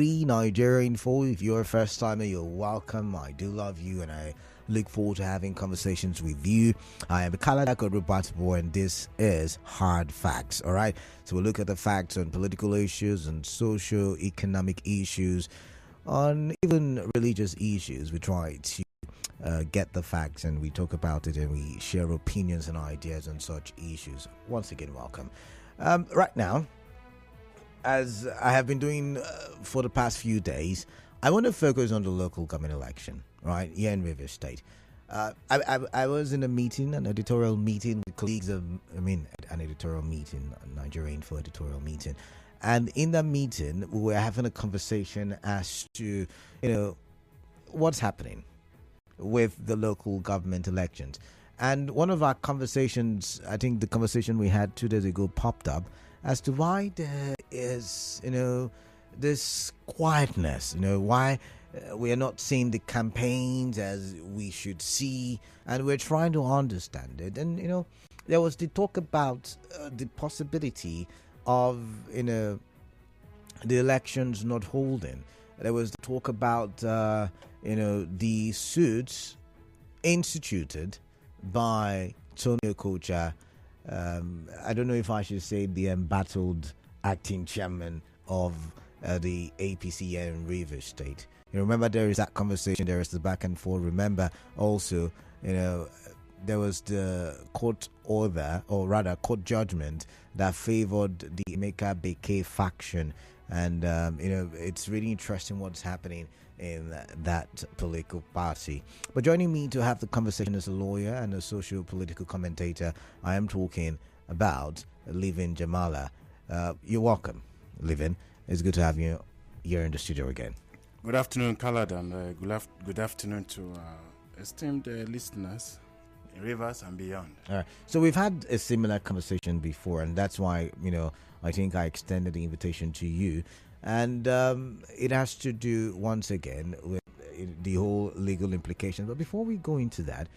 Nigeria Info. If you're a first timer, you're welcome. I do love you and I look forward to having conversations with you. I am Batubo and this is Hard Facts. All right. So we'll look at the facts on political issues and socio-economic issues, on even religious issues. We try to get the facts and we talk about it and we share opinions and ideas on such issues. Once again, welcome. Right now, as I have been doing for the past few days, I want to focus on the local government election, right, here in Rivers State. I was in a meeting, an editorial meeting with colleagues an editorial meeting, a Nigerian Info editorial meeting. And in that meeting, we were having a conversation as to, what's happening with the local government elections. And one of our conversations, I think the conversation we had 2 days ago, popped up as to why there is, this quietness, why we are not seeing the campaigns as we should see, and we're trying to understand it. And, there was the talk about the possibility of, the elections not holding. There was the talk about, the suits instituted by Tony Okocha. I don't know if I should say the embattled acting chairman of the APC in Rivers State. You remember there is that conversation, there is the back and forth. Remember also, there was the court order, or rather court judgment, that favored the Emeka Beke faction. And, it's really interesting what's happening in that political party. But joining me to have the conversation is a lawyer and a socio-political commentator. I am talking about Livin Jamala. You're welcome, Livin. It's good to have you here in the studio again. Good afternoon, Khaled, and good afternoon to esteemed listeners in Rivers and beyond. All right. So we've had a similar conversation before, and that's why, I think I extended the invitation to you. And it has to do, once again, with the whole legal implications. But before we go into that,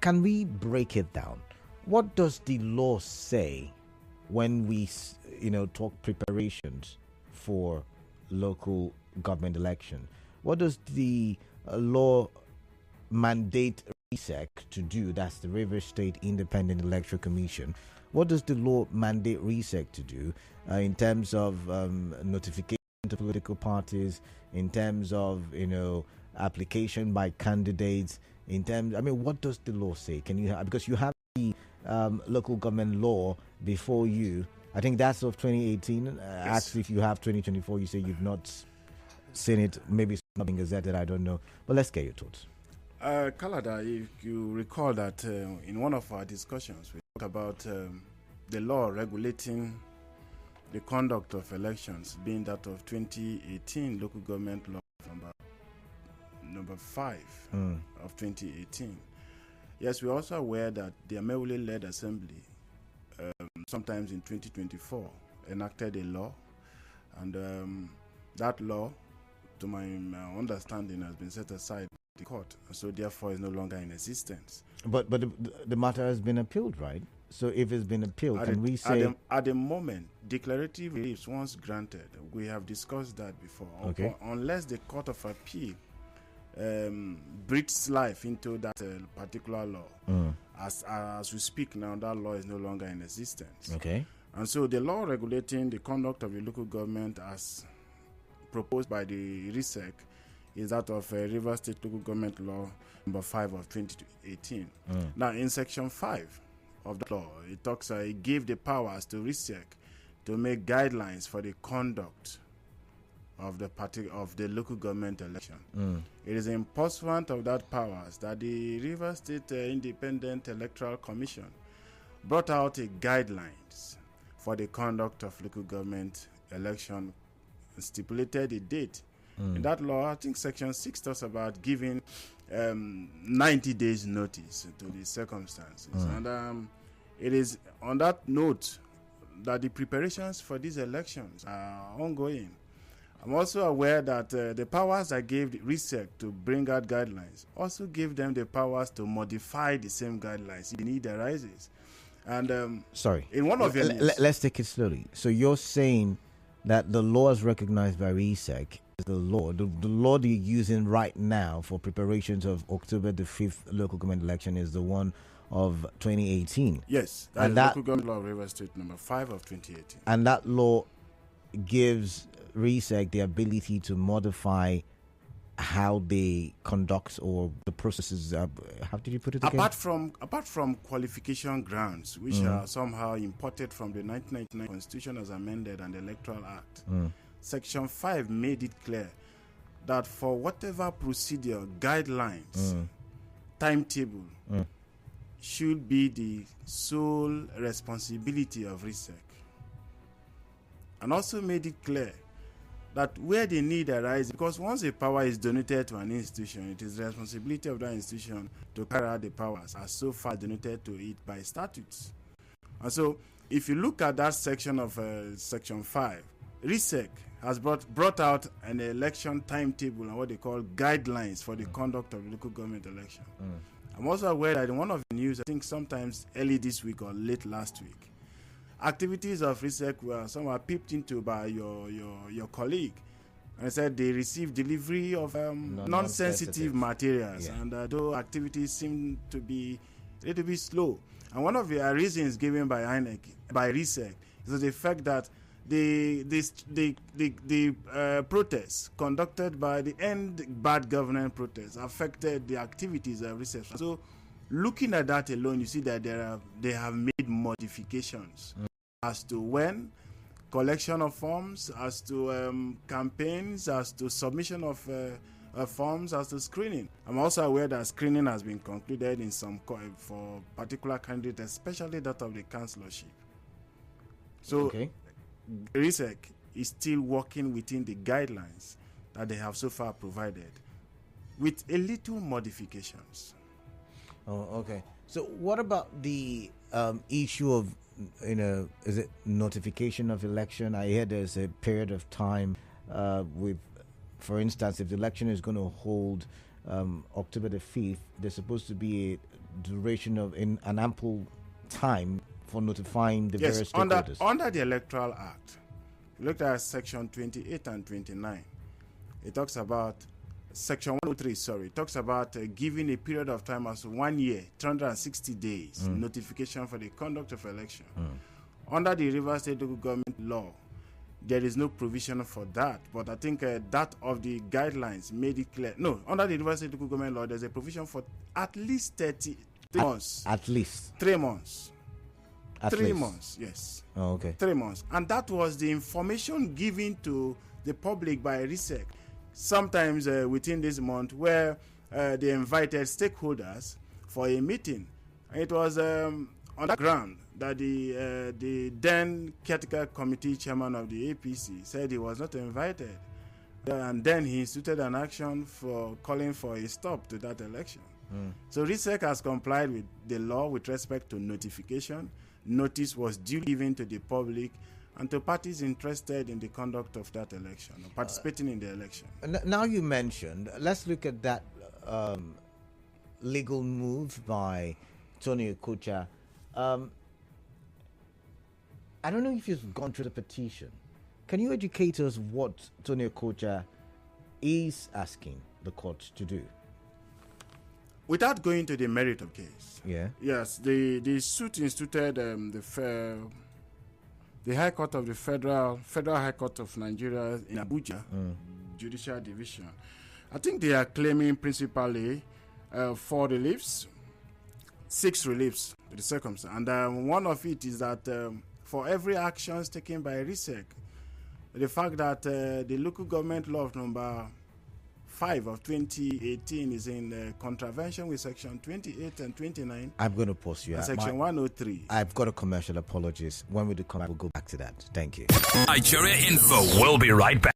can we break it down? What does the law say when we, talk preparations for local government election? What does the law mandate RESEC to do? That's the Rivers State Independent Electoral Commission. What does the law mandate RESEC to do in terms of notification to political parties, in terms of, application by candidates, in terms, what does the law say? Can you have, because you have the local government law before you, I think that's of 2018. Yes. Actually, if you have 2024, you say you've not seen it. Maybe it's not being gazetted, I don't know. But let's get your thoughts. Kalada, if you recall that in one of our discussions, we talked about the law regulating the conduct of elections, being that of 2018 local government law number 5 of 2018. Yes, we're also aware that the Amewule-led Assembly, sometimes in 2024, enacted a law, and that law, to my understanding, has been set aside by the court, and so therefore is no longer in existence. But the matter has been appealed, right? So if it's been appealed, can we say... At the moment, declarative reliefs, once granted, we have discussed that before. Okay. Unless the Court of Appeal breathes life into that particular law. As we speak now, that law is no longer in existence. Okay. And so the law regulating the conduct of the local government as proposed by the RESEC is that of Rivers State Local Government Law number 5 of 2018. Now, in Section 5 of the law, it gave the powers to RESEC to make guidelines for the conduct of the local government election. It is in pursuant of that powers that the Rivers State Independent Electoral Commission brought out a guidelines for the conduct of local government election, stipulated a date. In that law, I think Section 6 talks about giving 90 days notice to the circumstances. And it is on that note that the preparations for these elections are ongoing. I'm also aware that the powers that gave RESEC to bring out guidelines also give them the powers to modify the same guidelines if the need arises. And sorry, in one of your let's take it slowly. So you're saying that the laws recognized by RESEC the law. The law they're using right now for preparations of October the 5th local government election is the one of 2018. Yes, And is that Local Government Law of Rivers State number 5 of 2018. and that law gives RESEC the ability to modify how they conduct or the processes. How did you put it again? Apart from qualification grounds, which are somehow imported from the 1999 Constitution as amended and the Electoral Act, Section 5 made it clear that for whatever procedure, guidelines, timetable should be the sole responsibility of RESEC. And also made it clear that where the need arises, because once a power is donated to an institution, it is the responsibility of that institution to carry out the powers as so far donated to it by statutes. And so, if you look at that section of Section 5, RESEC has brought out an election timetable and what they call guidelines for the conduct of the local government election. I'm also aware that in one of the news, I think sometimes early this week or late last week, activities of RESEC were somewhat peeped into by your colleague, and said they received delivery of non-sensitive materials, and those activities seem to be a little bit slow. And one of the reasons given by RESEC is the fact that the protests conducted by the End Bad Governance protests affected the activities of RESEC. So, looking at that alone, you see that they have made modifications as to when, collection of forms, as to campaigns, as to submission of forms, as to screening. I'm also aware that screening has been concluded in some for particular candidates, especially that of the councillorship. So, RESEC is still working within the guidelines that they have so far provided, with a little modifications. Oh, okay. So, what about the issue of, is it notification of election? I hear there's a period of time with, for instance, if the election is going to hold October the 5th, there's supposed to be a duration of an ample time for notifying the various stakeholders. Under the Electoral Act, you look at Section 28 and 29. It talks about Section 103, talks about giving a period of time as 1 year, 360 days, notification for the conduct of election. Under the Rivers State Local Government Law, there is no provision for that, but I think that of the guidelines made it clear. No, under the Rivers State Local Government Law, there's a provision for at least 3 months. At least 3 months. At 3 least. months, yes. Oh, okay. 3 months. And that was the information given to the public by RESEC. Sometimes within this month, where they invited stakeholders for a meeting. And it was on that ground that the then caretaker committee chairman of the APC said he was not invited. And then he instituted an action for calling for a stop to that election. So RESEC has complied with the law with respect to notification. Notice was duly given to the public and to parties interested in the conduct of that election, or participating in the election. Now you mentioned, let's look at that legal move by Tony Okocha. I don't know if you've gone through the petition. Can you educate us what Tony Okocha is asking the court to do? Without going to the merit of case. Yeah. Yes, the suit instituted the High Court of the Federal High Court of Nigeria in Abuja, Judicial Division. I think they are claiming principally 4 reliefs, 6 reliefs to the circumstance. And one of it is that for every actions taken by RESEC, the fact that the local government law number 5 of 2018 is in contravention with Section 28 and 29. I'm going to pause you. Section 103. I've got a commercial. Apologies. When we do come back, we'll go back to that. Thank you. Nigeria Info. We'll be right back.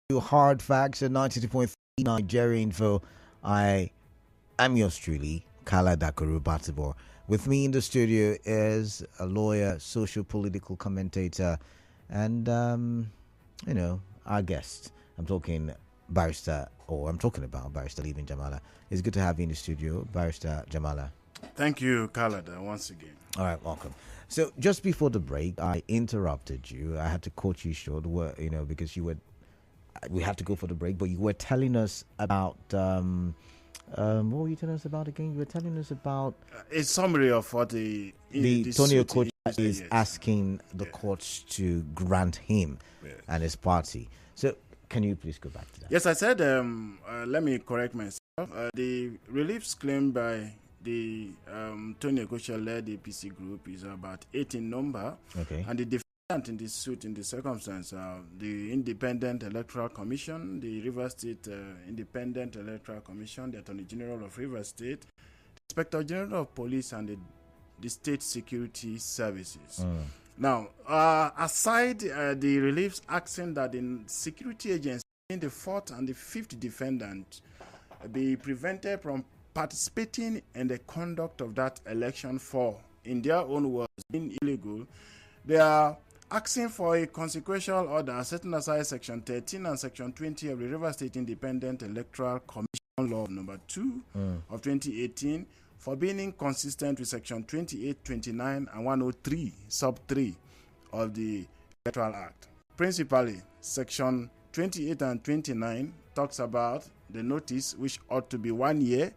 to Hard Facts at 92.3 Nigeria Info. I am yours truly, Kala Dakaru Batubo. With me in the studio is a lawyer, social political commentator, and our guest. I'm talking about Barrister Leaving Jamala. It's good to have you in the studio, Barrister Jamala. Thank you, Kalada, once again. All right, welcome. So just before the break, I interrupted you. I had to cut you short, because we had to go for the break, but you were telling us about, what were you telling us about again? You were telling us about a summary of what the Tony Okocha is asking the courts to grant him and his party. So can you please go back to that? Yes, I said, let me correct myself. The reliefs claimed by the Tony Okocha-led APC group is about 8 in number. Okay. And the defendant in this suit, in this circumstance, the Independent Electoral Commission, the Rivers State Independent Electoral Commission, the Attorney General of Rivers State, the Inspector General of Police, and the State Security Services. Now, aside the reliefs asking that the security agency, the fourth and the fifth defendant, be prevented from participating in the conduct of that election for, in their own words, being illegal, they are asking for a consequential order setting aside Section 13 and Section 20 of the River State Independent Electoral Commission Law number 2 of 2018 for being inconsistent with Section 28, 29, and 103, sub 3 of the Electoral Act. Principally, Section 28 and 29 talks about the notice, which ought to be 1 year,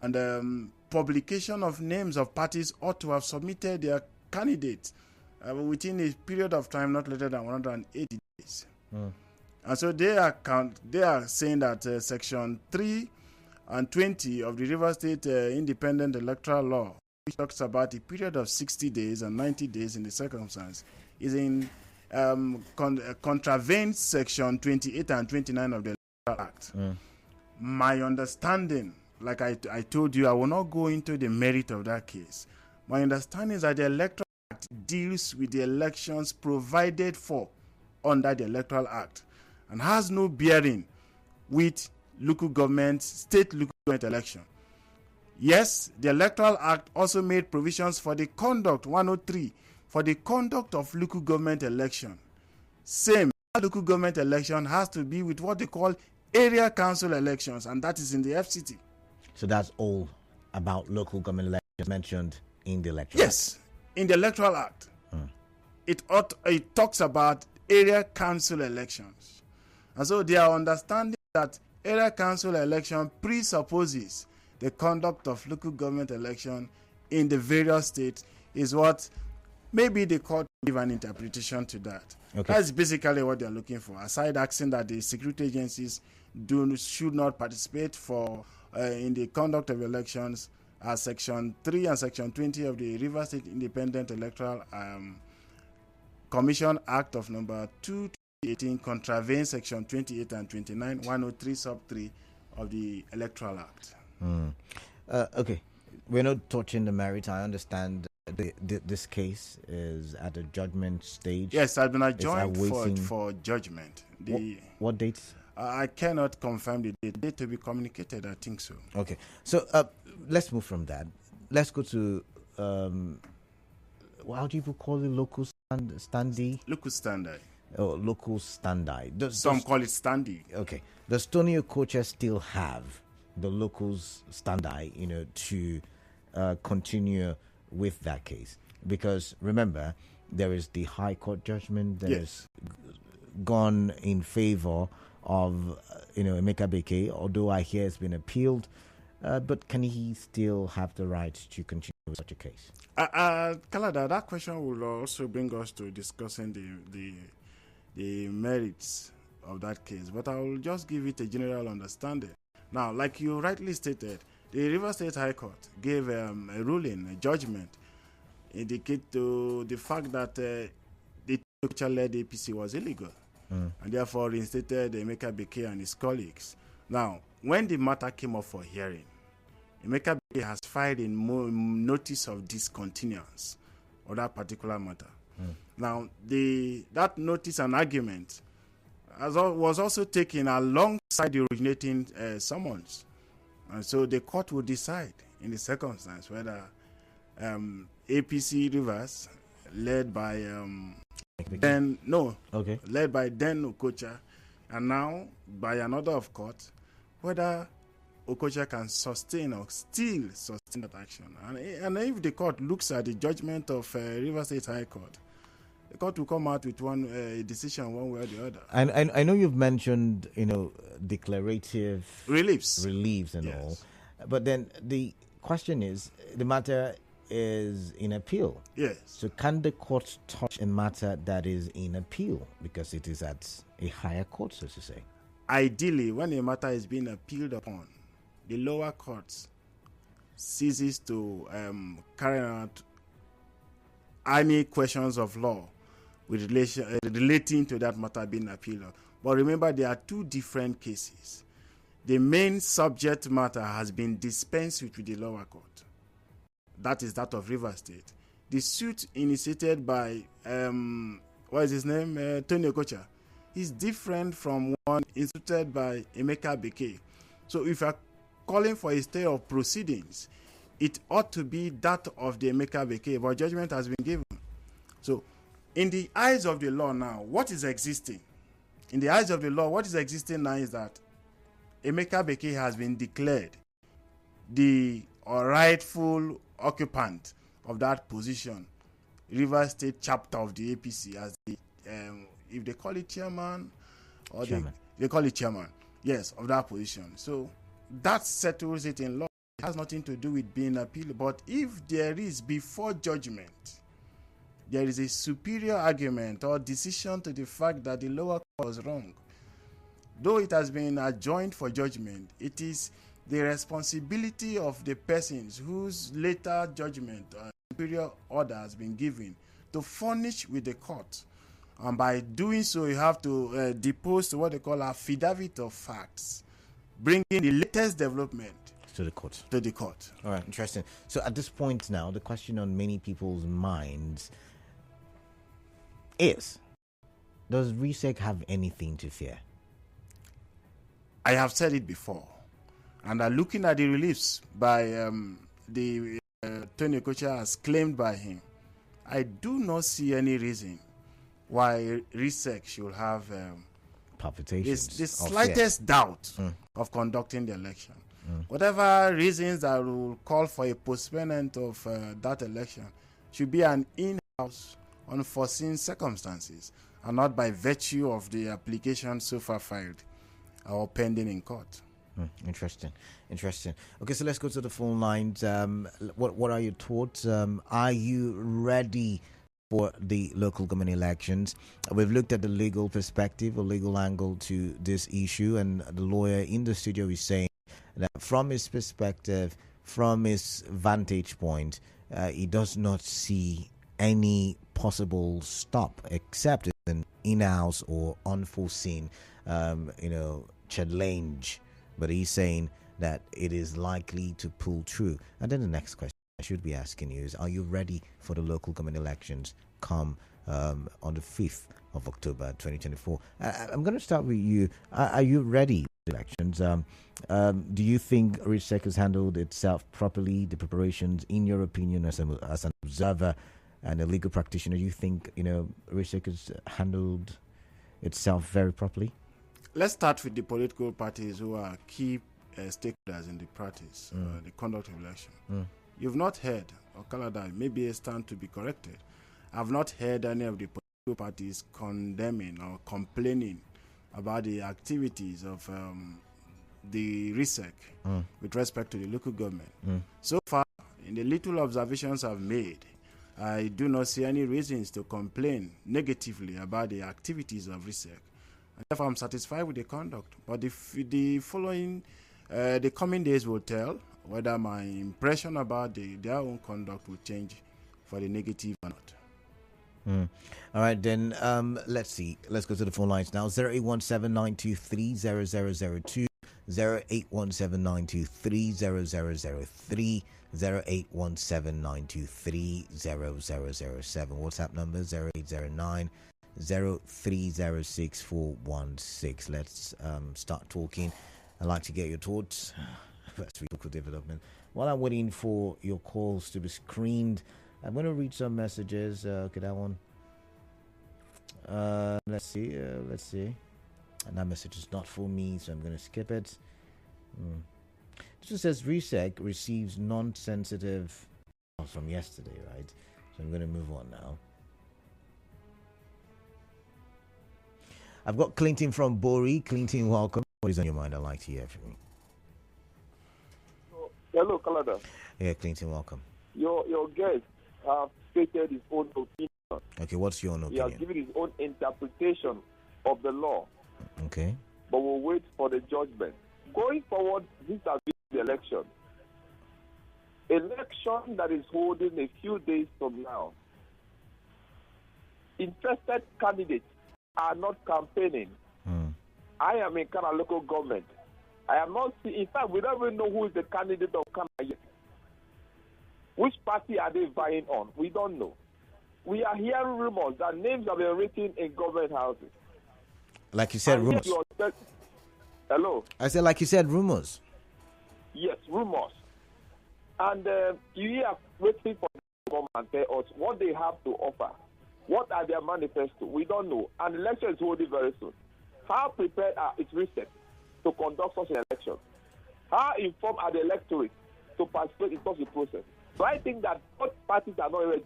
and publication of names of parties ought to have submitted their candidates within a period of time not later than 180 days. And so they are saying that Section 3 and 20 of the River State Independent Electoral Law, which talks about a period of 60 days and 90 days in the circumstance, is in contravenes Section 28 and 29 of the Electoral Act. My understanding, like I told you, I will not go into the merit of that case. My understanding is that the Electoral Act deals with the elections provided for under the Electoral Act and has no bearing with local government, state local government election. Yes, the Electoral Act also made provisions for the conduct, 103, for the conduct of local government election. Same, local government election has to be with what they call area council elections, and that is in the FCT. So that's all about local government elections mentioned in the Electoral Act? Yes, in the Electoral Act. It talks about area council elections. And so they are understanding that area council election presupposes the conduct of local government election in the various states is what maybe the court give an interpretation to that. Okay. That's basically what they're looking for, aside asking that the security agencies should not participate in the conduct of elections as Section 3 and Section 20 of the River State Independent Electoral Commission Act of number 2 2018 contravenes Section 28 and 29, 103 sub 3 of the Electoral Act. Okay, we're not touching the merit. I understand this case is at a judgment stage. Yes, I've been adjourned for judgment. What dates? I cannot confirm the date to be communicated. I think so. Okay, so let's move from that. Let's go to how do you call it? Local standee? Local standee. Oh, local standee. Some call it standee. Okay. Does Tony Okocha still have the locals standee, to continue with that case? Because remember, there is the High Court judgment that has gone in favor of Emeka Beke, although I hear it's been appealed. But can he still have the right to continue with such a case? Kalada, that question will also bring us to discussing the merits of that case. But I will just give it a general understanding. Now, like you rightly stated, the River State High Court gave a ruling, a judgment, indicate to the fact that the Okocha-led APC was illegal. And therefore reinstated Emeka Beke and his colleagues. Now, when the matter came up for hearing, Emeka Beke has filed a notice of discontinuance of that particular matter. Now, that notice and argument was also taken alongside the originating summons. And so the court will decide in the circumstance whether APC Rivers, led by led by then Okocha, and now by another of court, whether Okocha can sustain or still sustain that action. And if the court looks at the judgment of Rivers State High Court, the court will come out with one decision one way or the other. And I know you've mentioned, declarative reliefs and Yes. all, but then the question is, the matter is in appeal. Yes. So can the court touch a matter that is in appeal because it is at a higher court, so to say? Ideally, when a matter is being appealed upon, the lower courts ceases to carry out any questions of law with relating to that matter being appealed on. But remember, there are two different cases. The main subject matter has been dispensed with the lower court. That is that of Rivers State. The suit initiated by what is his name? Tony Okocha, is different from one instituted by Emeka Bekee. So if you are calling for a stay of proceedings, it ought to be that of the Emeka Bekee, but judgment has been given. So in the eyes of the law now, what is existing? In the eyes of the law, what is existing now is that Emeka Bekee has been declared the rightful occupant of that position, Rivers State chapter of the APC, as the if they call it chairman or they call it chairman, yes, of that position. So that settles it in law. It has nothing to do with being appealed. But if there is, before judgment, there is a superior argument or decision to the fact that the lower court was wrong, though it has been adjourned for judgment, it is the responsibility of the persons whose later judgment or superior order has been given to furnish with the court. And by doing so, you have to depose to what they call affidavit of facts, bringing the latest development to the court. All right, interesting. So at this point now, the question on many people's minds is, does RISEC have anything to fear? I have said it before. And looking at the reliefs by the Tony Okocha as claimed by him, I do not see any reason why RISEC should have palpitations, the slightest doubt of conducting the election. Whatever reasons that will call for a postponement of that election should be an in-house, unforeseen circumstances, and not by virtue of the application so far filed or pending in court. Interesting. Okay, so let's go to the phone lines. What are your thoughts? Are you ready for the local government elections? We've looked at the legal perspective or legal angle to this issue, and the lawyer in the studio is saying that from his perspective, from his vantage point, he does not see any possible stop except an in-house or unforeseen, challenge. But he's saying that it is likely to pull through. And then the next question I should be asking you is, are you ready for the local government elections come on the 5th of October 2024? I'm going to start with you. Are you ready for the elections? Do you think RISEC has handled itself properly, the preparations, in your opinion, as an observer and a legal practitioner? Do you think, RISEC has handled itself very properly? Let's start with the political parties who are key stakeholders in the practice, the conduct of election. You've not heard, or Canada, maybe a stand to be corrected. I've not heard any of the political parties condemning or complaining about the activities of the RISEC with respect to the local government. So far, in the little observations I've made, I do not see any reasons to complain negatively about the activities of RISEC. And therefore, I'm satisfied with the conduct. But the coming days will tell whether my impression about their own conduct will change for the negative or not. All right, then let's see. Let's go to the phone lines now. 0817-923-0002, 0817-923-0003, 0817-923-0007. WhatsApp number 0809 0306416. Let's start talking. I'd like to get your thoughts. That's local development. While I'm waiting for your calls to be screened, I'm going to read some messages. Okay, that one. Let's see. And that message is not for me, so I'm going to skip it. This one says RESEC receives non-sensitive from yesterday, right? So I'm going to move on now. I've got Clinton from Bori. Clinton, welcome. What is on your mind? I'd like to hear from you. Hello, Canada. Yeah, Clinton, welcome. Your guest have stated his own opinion. Okay, what's your own He opinion? has given his own interpretation of the law. Okay. But we'll wait for the judgment. Going forward, this has been the election. Election that is holding a few days from now. Interested candidates are not campaigning. I am in Kana local government. I am not seeing, in fact, we don't even know who is the candidate of Kana yet. Which party are they vying on? We don't know. We are hearing rumors that names have been written in government houses. Like you said, rumors. Hello? I said, like you said, rumors. Yes, rumors. And you are waiting for them to come and tell us what they have to offer. What are their manifesto? We don't know. And the election is holding very soon. How prepared are its research to conduct such an election? How informed are the electorate to participate in such a process? So I think that both parties are not ready.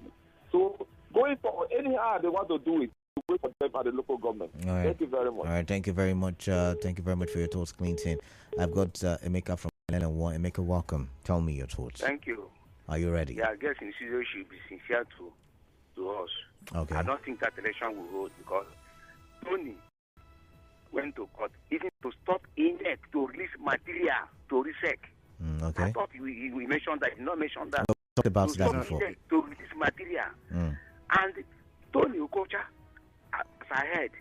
So going forward, anyhow they want to do it, to wait for them at the local government. All right. Thank you very much. All right, thank you very much. Thank you very much for your thoughts, Clinton. I've got Emeka from Lennon One. Emeka, welcome. Tell me your thoughts. Thank you. Are you ready? Yeah, I guess Inciso should be sincere to us. Okay. I don't think that election will hold because Tony went to court even to stop INEC to release material to RESEC. Okay. I thought we mentioned that. He not mentioned that. We talked about to that stop before. INEC to release material. And Tony Okocha, as I heard,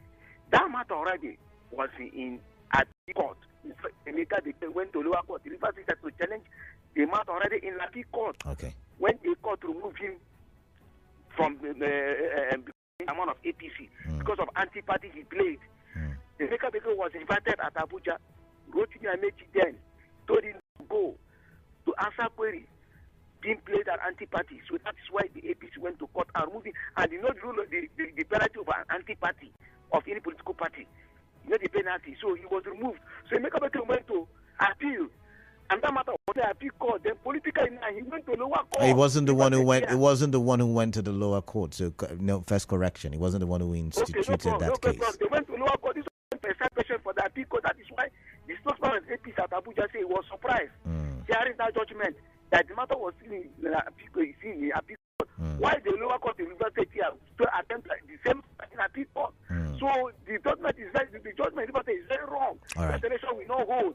that matter already was at the court. Emeka, they went to lower court. The Rivers State to challenge the matter already in the court. Okay. When the court removed him from the amount of APC because of anti-party he played. Emeka was invited at Abuja, wrote to Amechi then, told him to go to answer query, being played at anti-party. So that's why the APC went to court and removed him. And you know the rule of the penalty of an anti-party, of any political party. You know the penalty. So he was removed. So Emeka went to appeal. And that matter was the appeal court. Then politically he went to lower court. He wasn't the one who went. It wasn't the one who went to the lower court. So no, first correction. He wasn't the one who instituted that case. They went to lower court. This was a question for the appeal court. That is why the spokesman of APC at Abuja said he was surprised hearing that judgment that the matter was seen in the appeal court. Why the lower court in Rivers State here to attempt the same in appeal court? So the judgment is very wrong. All right. That election will not hold.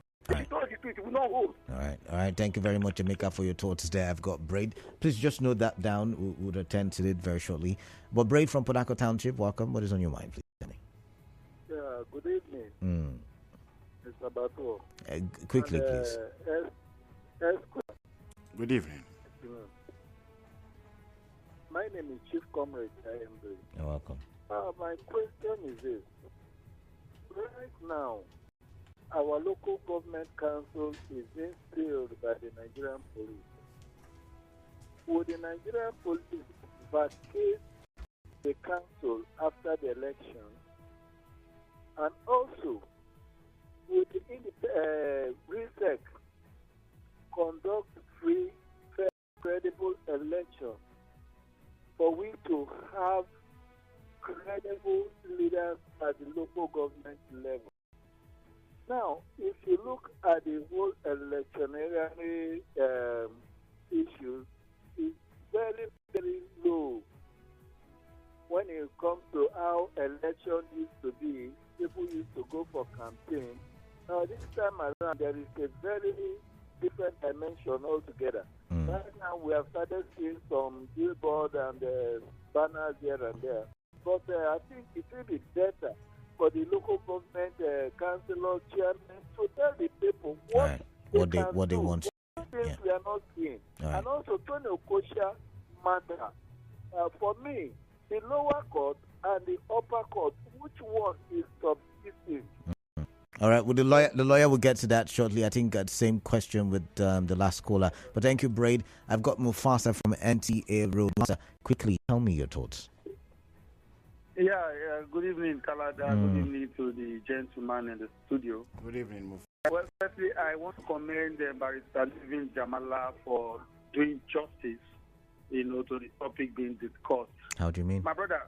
All right. Thank you very much, Emeka, for your thoughts there. I've got Braid. Please just note that down. We'll attend to it very shortly. But Braid from Podako Township, welcome. What is on your mind, please? Yeah, good evening, Mr. Batubo. Quickly, please. Good evening. My name is Chief Comrade IMB. You're welcome. My question is this. Right now, our local government council is being stealed by the Nigerian police. Would the Nigerian police vacate the council after the election? And also, would the RESEC conduct free, fair, credible election for we to have credible leaders at the local government level? Now, if you look at the whole electionary issues, it's very, very low when it comes to how election used to be. People used to go for campaign. Now, this time around, there is a very different dimension altogether. Right now, we have started seeing some billboard and banners here and there. But I think it will be better for the local government councillor chairman to tell the people what they want. Things we are not seeing. Right. And also, Tony Okosha matter. For me, the lower court and the upper court. Which one is substitute? All right. Well, the lawyer will get to that shortly. I think same question with the last caller. But thank you, Braid. I've got Mufasa from NTA Road. Mufasa, quickly tell me your thoughts. Yeah. Good evening, Kalada. Good evening to the gentleman in the studio. Good evening, Mufasa. Well, firstly, I want to commend Barrister Jamala for doing justice, to the topic being discussed. How do you mean? My brother,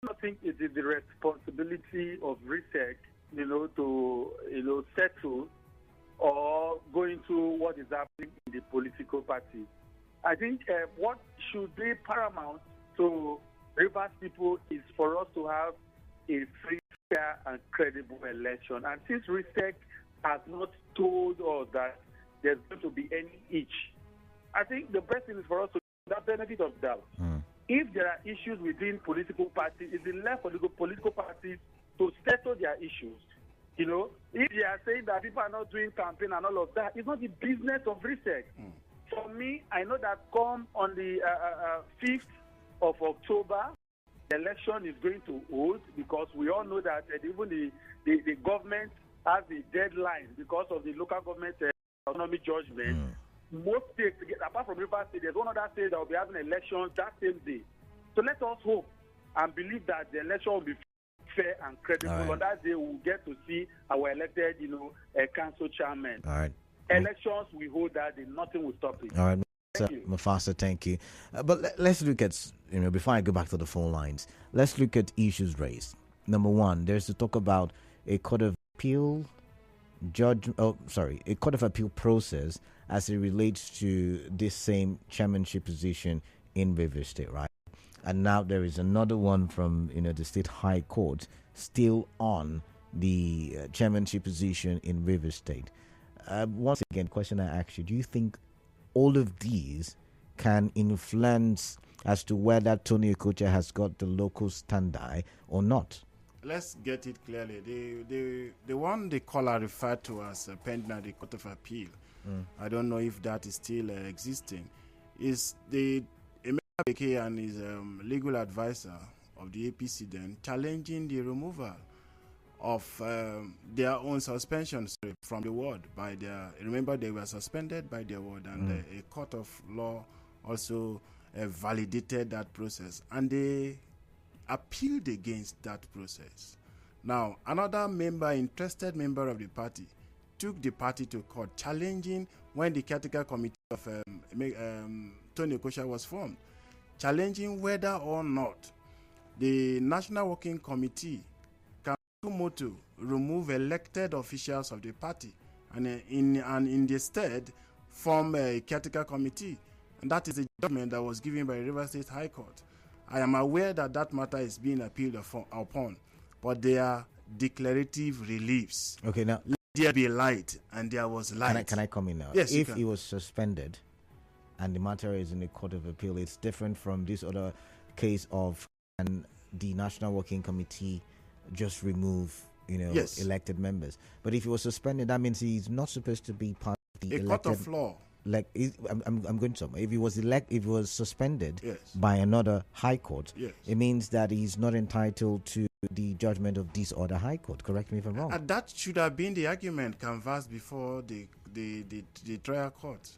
I don't think it is the responsibility of RISEC, to settle or go into what is happening in the political party. I think what should be paramount to Rivers people is for us to have a free, fair, and credible election. And since RISEC has not told us that there's going to be any itch, I think the best thing is for us to have the benefit of doubt. If there are issues within political parties, it's left for the political parties to settle their issues. If they are saying that people are not doing campaign and all of that, it's not the business of RISEC. For me, I know that come on the 5th of October, the election is going to hold, because we all know that even the government has a deadline because of the local government autonomy judgment. Most states, apart from Rivers State, there's one other state that will be having elections that same day. So let us hope and believe that the election will be fair and credible. Right. On that day, we'll get to see our elected, council chairman. All right. Elections, we hold that day. Nothing will stop it. All right. Thank you. Mufasa, thank you. But let's look at, before I go back to the phone lines, let's look at issues raised. Number one, there's to talk about a court of appeal a court of appeal process as it relates to this same chairmanship position in Rivers State, right? And now there is another one from the State High Court still on the chairmanship position in Rivers State. Once again, question I ask you: do you think all of these can influence as to whether Tony Okocha has got the local standby or not? Let's get it clearly. The one the caller referred to as pending at the Court of Appeal, I don't know if that is still existing, is the Emeka Beke and his legal advisor of the APC then challenging the removal of their own suspension from the ward by their. Remember, they were suspended by their ward, and a court of law also validated that process, and they appealed against that process. Now, another interested member of the party, took the party to court, challenging when the caretaker committee of Tony Okocha was formed, challenging whether or not the National Working Committee can remove elected officials of the party and in the stead form a caretaker committee. And that is a judgment that was given by the Rivers State High Court. I am aware that matter is being appealed upon, but they are declarative reliefs. Okay, now let there be light, and there was light. Can I come in now? Yes, if he was suspended and the matter is in the Court of Appeal, it's different from this other case of the National Working Committee just remove elected members. But if he was suspended, that means he's not supposed to be part of the court of law. Like I'm going to. If he was suspended yes. by another high court, yes. it means that he's not entitled to the judgment of this other high court. Correct me if I'm wrong. And that should have been the argument canvassed before the trial court.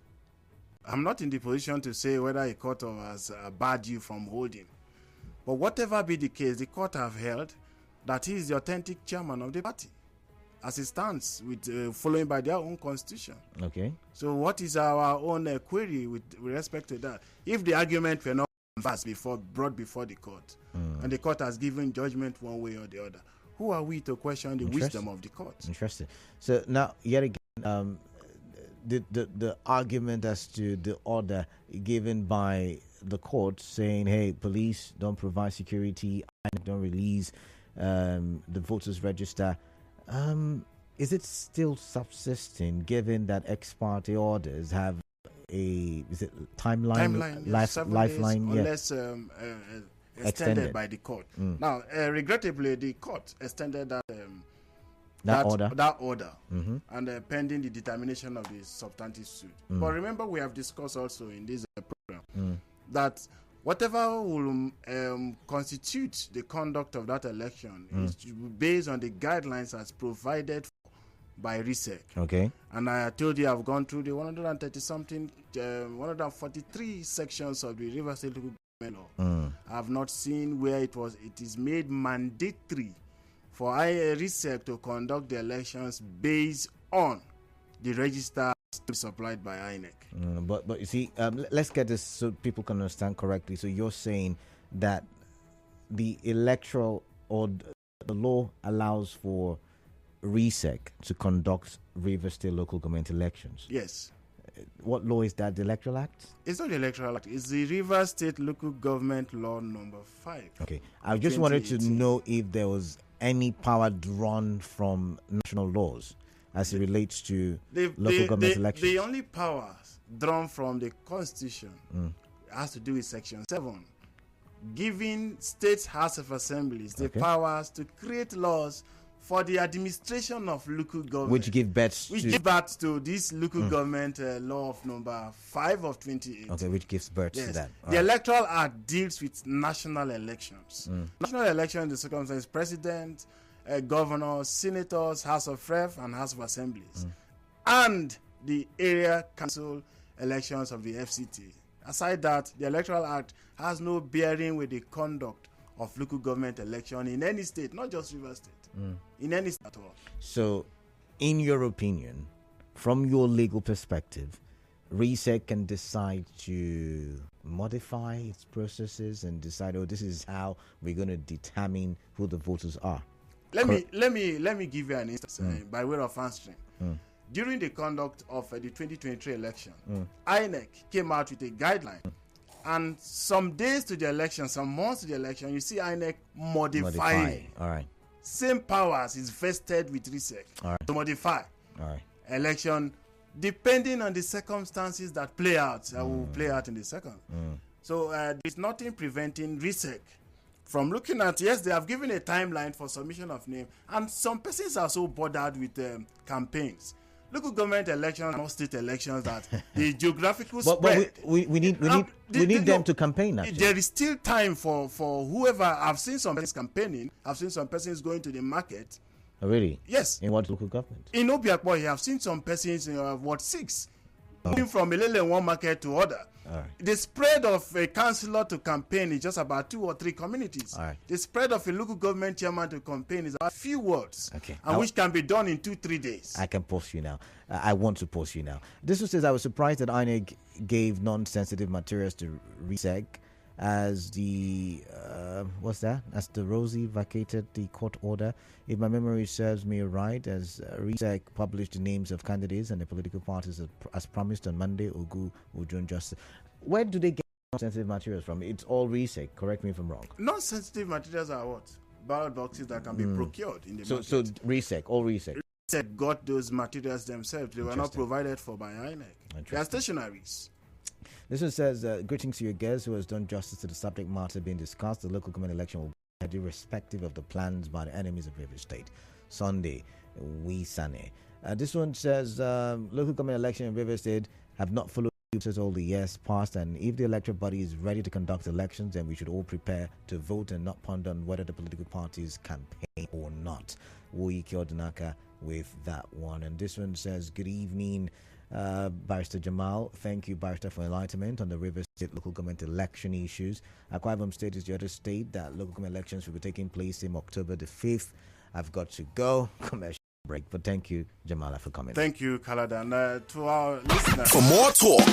I'm not in the position to say whether a court has barred you from holding, but whatever be the case, the court have held that he is the authentic chairman of the party, as it stands, with following by their own constitution. Okay. So what is our own query with respect to that? If the argument were not brought before the court, and the court has given judgment one way or the other, who are we to question the wisdom of the court? Interesting. So now, yet again, the argument as to the order given by the court saying, hey, police don't provide security, don't release the voters register, is it still subsisting given that ex parte orders have lifeline? Unless extended by the court. Now, regrettably, the court extended that order and pending the determination of the substantive suit. But remember, we have discussed also in this program that whatever will constitute the conduct of that election is based on the guidelines as provided by RISEC. Okay. And I told you I've gone through the 143 sections of the River State Local Government Law. I have not seen where it is made mandatory for RISEC to conduct the elections based on the register supplied by INEC. But you see, let's get this so people can understand correctly. So you're saying that the electoral or the law allows for RISEC to conduct River State local government elections. Yes. What law is that? The Electoral Act? It's not the Electoral Act. It's the River State Local Government Law number 5. Okay. I just wanted to know if there was any power drawn from national laws as it relates to local government elections. The only powers drawn from the Constitution has to do with Section 7, giving State House of Assemblies the powers to create laws for the administration of local government, which give birth to this local government law of number 5 of 2018. Okay, which gives birth to that. The Electoral Act deals with national elections. National elections, the circumstances, president, governors, senators, House of Rep, and House of Assemblies, and the area council elections of the FCT. Aside that, the Electoral Act has no bearing with the conduct of local government election in any state, not just River State, in any state at all. So, in your opinion, from your legal perspective, RISEC can decide to modify its processes and decide, this is how we're going to determine who the voters are. Let me give you an instance by way of answering. During the conduct of the 2023 election, INEC came out with a guideline. And some days to the election, some months to the election, you see INEC modifying. All right. Same powers is vested with RISEC to modify election depending on the circumstances that play out. Will play out in the second. So there's nothing preventing RISEC from looking at, yes, they have given a timeline for submission of name, and some persons are so bothered with campaigns. Local government elections are not state elections that the geographical spread. But we need them to campaign. Actually, there is still time for whoever. I've seen some persons campaigning. I've seen some persons going to the market. Oh, really? Yes. In what local government? In Obiakpo, I've seen some persons in Ward 6 moving from one market to other. The spread of a councillor to campaign is just about 2 or 3 communities. The spread of a local government chairman to campaign is about a few words, and which can be done in 2-3 days. I can pause you now. I want to pause you now. This one says, I was surprised that INEC gave non-sensitive materials to RISEC as the as the Rosie vacated the court order. If my memory serves me right, as RISEC published the names of candidates and the political parties as promised on Monday, Ogu Ujun Justice. Where do they get non-sensitive materials from? It's all RISEC. Correct me if I'm wrong. Non-sensitive materials are what? Ballot boxes that can be procured in the market. So RISEC, all RISEC. RISEC got those materials themselves. They were not provided for by INEC. They are stationaries. This one says, greetings to your guest who has done justice to the subject matter being discussed. The local government election will be irrespective of the plans by the enemies of River State. Sunday, Sane. This one says, local government election in River State have not followed all the years past, and if the electoral body is ready to conduct elections, then we should all prepare to vote and not ponder on whether the political parties campaign or not. Woiki Odinaka with that one. And this one says, good evening, Barrister Jamal. Thank you, Barrister, for enlightenment on the River State local government election issues. Akwa Ibom State is the other state that local government elections will be taking place in October the 5th. I've got to go. Commercial break. But thank you, Jamala, for coming. Thank you, Kalada. And to our listeners. For more talk